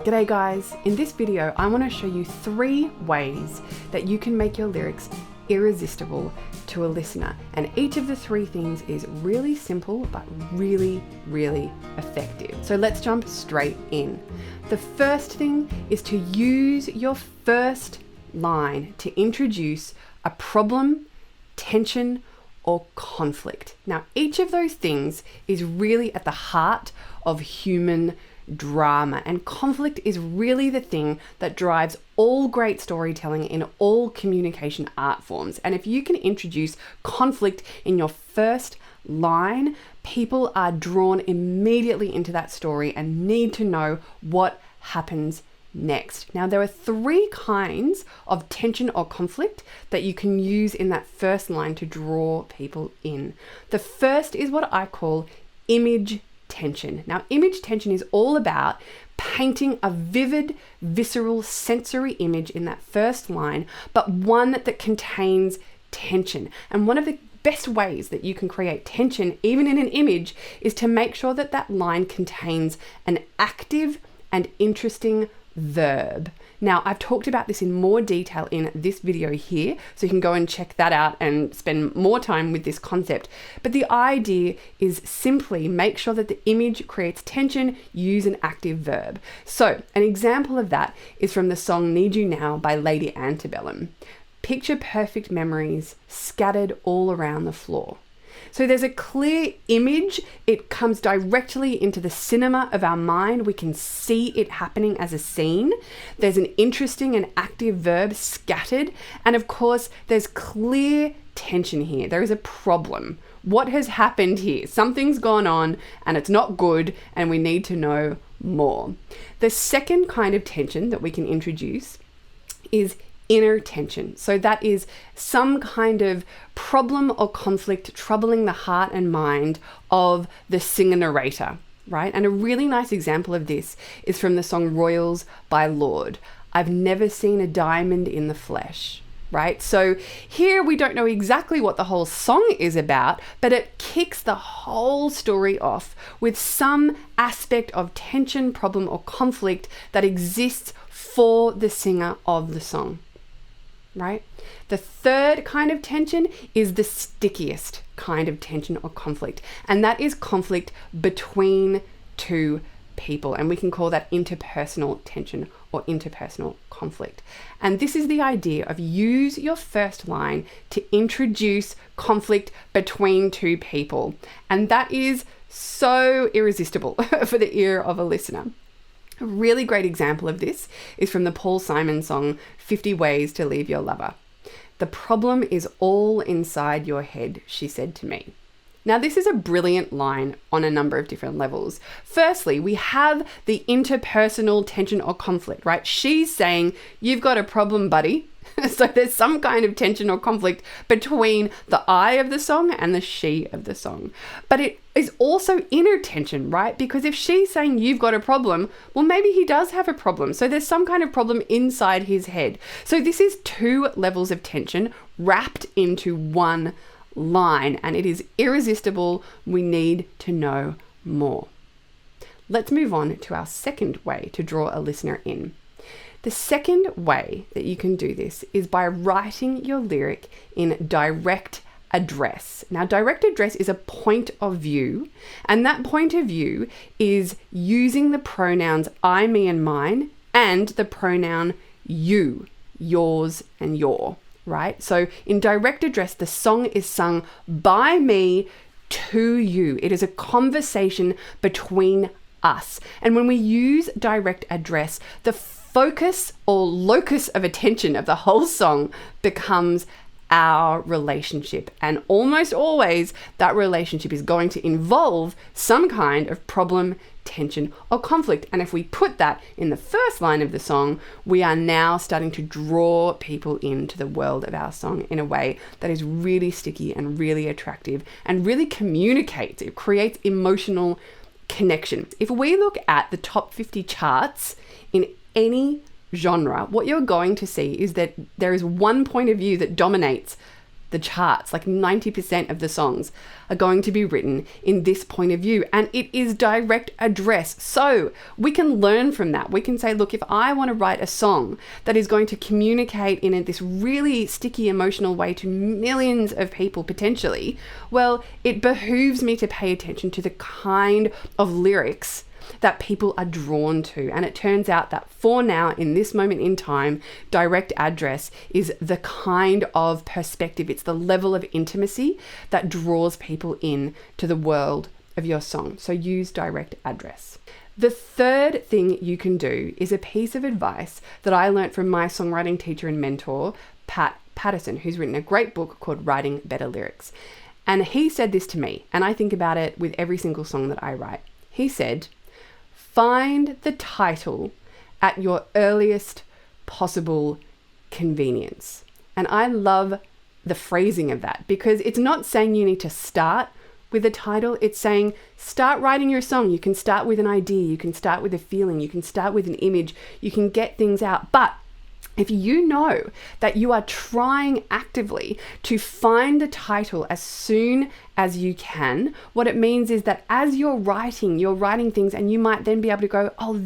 G'day guys, in this video I want to show you 3 ways that you can make your lyrics irresistible to a listener, and each of the 3 things is really simple but really effective. So let's jump straight in. The first thing is to use your first line to introduce a problem, tension, or conflict. Now each of those things is really at the heart of human drama, and conflict is really the thing that drives all great storytelling in all communication art forms. And if you can introduce conflict in your first line, people are drawn immediately into that story and need to know what happens next. Now there are 3 kinds of tension or conflict that you can use in that first line to draw people in. The first is what I call image tension. Now, image tension is all about painting a vivid, visceral, sensory image in that first line, but one that contains tension. And one of the best ways that you can create tension, even in an image, is to make sure that that line contains an active and interesting verb. Now, I've talked about this in more detail in this video here, so you can go and check that out and spend more time with this concept. But the idea is simply make sure that the image creates tension, use an active verb. So, an example of that is from the song Need You Now by Lady Antebellum. Picture perfect memories scattered all around the floor. So there's a clear image. It comes directly into the cinema of our mind. We can see it happening as a scene. There's an interesting and active verb, scattered. And of course, there's clear tension here. There is a problem. What has happened here? Something's gone on and it's not good, and we need to know more. The second kind of tension that we can introduce is inner tension. So that is some kind of problem or conflict troubling the heart and mind of the singer-narrator, right? And a really nice example of this is from the song Royals by Lorde. I've never seen a diamond in the flesh, right? So here we don't know exactly what the whole song is about, but it kicks the whole story off with some aspect of tension, problem, or conflict that exists for the singer of the song. Right? The third kind of tension is the stickiest kind of tension or conflict, and that is conflict between 2 people, and we can call that interpersonal tension or interpersonal conflict. And this is the idea of use your first line to introduce conflict between 2 people, and that is so irresistible for the ear of a listener. A really great example of this is from the Paul Simon song 50 Ways to Leave Your Lover. The problem is all inside your head, she said to me. Now this is a brilliant line on a number of different levels. Firstly, we have the interpersonal tension or conflict, right? She's saying, you've got a problem, buddy. So there's some kind of tension or conflict between the I of the song and the she of the song. But it is also inner tension, right? Because if she's saying you've got a problem, well, maybe he does have a problem. So there's some kind of problem inside his head. So this is 2 levels of tension wrapped into one line, and it is irresistible. We need to know more. Let's move on to our second way to draw a listener in. The second way that you can do this is by writing your lyric in direct address. Now, direct address is a point of view, and that point of view is using the pronouns I, me, and mine, and the pronoun you, yours, and your, right? So in direct address, the song is sung by me to you. It is a conversation between us. And when we use direct address, the focus or locus of attention of the whole song becomes our relationship. And almost always that relationship is going to involve some kind of problem, tension, or conflict. And if we put that in the first line of the song, we are now starting to draw people into the world of our song in a way that is really sticky and really attractive and really communicates. It creates emotional connection. If we look at the top 50 charts in any genre, what you're going to see is that there is one point of view that dominates the charts. Like 90% of the songs are going to be written in this point of view, and it is direct address. So we can learn from that. We can say, look, if I want to write a song that is going to communicate in this really sticky emotional way to millions of people potentially, well, it behooves me to pay attention to the kind of lyrics that people are drawn to. And it turns out that for now, in this moment in time, direct address is the kind of perspective, it's the level of intimacy that draws people in to the world of your song. So use direct address. The third thing you can do is a piece of advice that I learned from my songwriting teacher and mentor, Pat Patterson, who's written a great book called Writing Better Lyrics. And he said this to me, and I think about it with every single song that I write. He said, find the title at your earliest possible convenience. And I love the phrasing of that, because it's not saying you need to start with a title. It's saying start writing your song. You can start with an idea. You can start with a feeling. You can start with an image. You can get things out. But if you know that you are trying actively to find the title as soon as you can, what it means is that as you're writing things, and you might then be able to go, oh,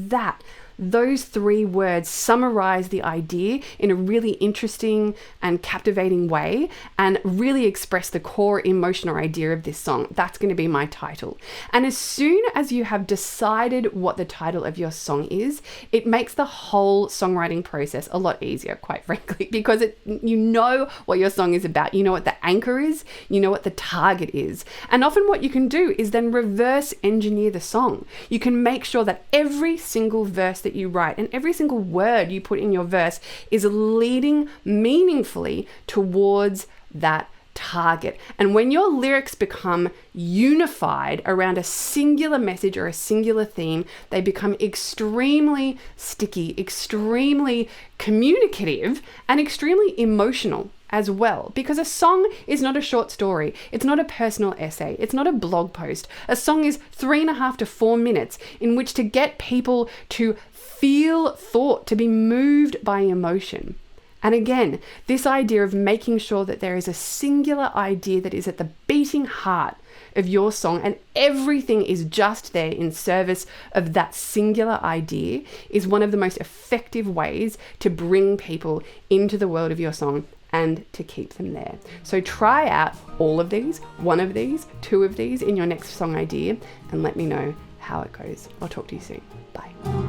those 3 words summarize the idea in a really interesting and captivating way and really express the core emotion or idea of this song. That's going to be my title. And as soon as you have decided what the title of your song is, it makes the whole songwriting process a lot easier, quite frankly, because you know what your song is about. You know what the anchor is. You know what the target is. And often what you can do is then reverse engineer the song. You can make sure that every single verse that you write and every single word you put in your verse is leading meaningfully towards that target. And when your lyrics become unified around a singular message or a singular theme, they become extremely sticky, extremely communicative, and extremely emotional as well. Because a song is not a short story. It's not a personal essay. It's not a blog post. A song is 3.5 to 4 minutes in which to get people to feel thought, to be moved by emotion. And again, this idea of making sure that there is a singular idea that is at the beating heart of your song, and everything is just there in service of that singular idea, is one of the most effective ways to bring people into the world of your song and to keep them there. So try out all of these, 1 of these, 2 of these in your next song idea, and let me know how it goes. I'll talk to you soon. Bye.